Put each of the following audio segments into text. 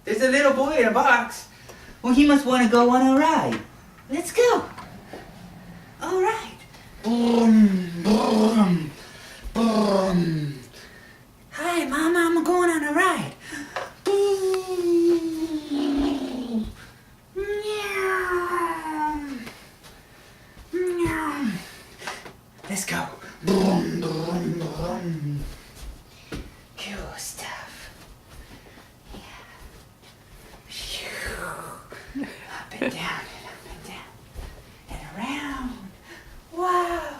There's a little boy in a box. Well, he must want to go on a ride. Let's go. All right. Boom, boom, boom. Hi, Mama. I'm going on a ride. Boom. Meow. Meow. Let's go. Boom, boom, boom. Cool stuff. Yeah. Up and down and around. Wow.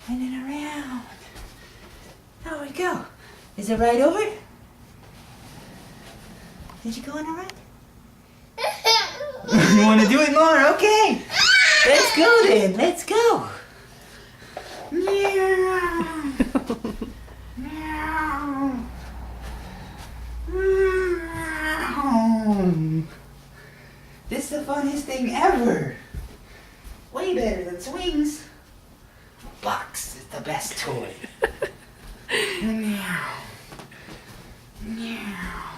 And then around. There we go. Is it right over? Did you go on a ride? You want to do it more? Okay. Let's go then. Let's go. Meow. Meow. Meow. This is the funniest thing ever. Way better than swings. Box is the best toy. Meow. Meow.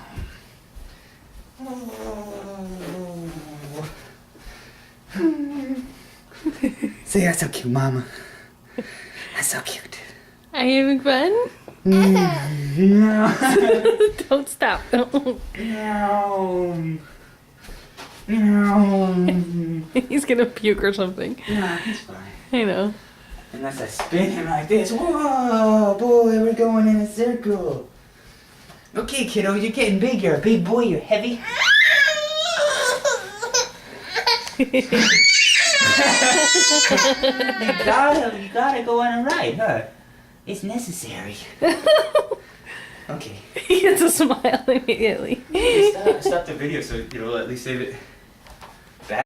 See, that's so cute, Mama. That's so cute. Are you having fun? Meow. Don't stop. Meow. Meow. He's gonna puke or something. Nah, he's fine. I know. Unless I spin him like this. Whoa, boy, we're going in a circle. Okay, kiddo, you're getting big. You're a big boy. You're heavy. You gotta go on a ride, huh? It's necessary. Okay. He gets a smile immediately. Stop the video so you'll at least save it.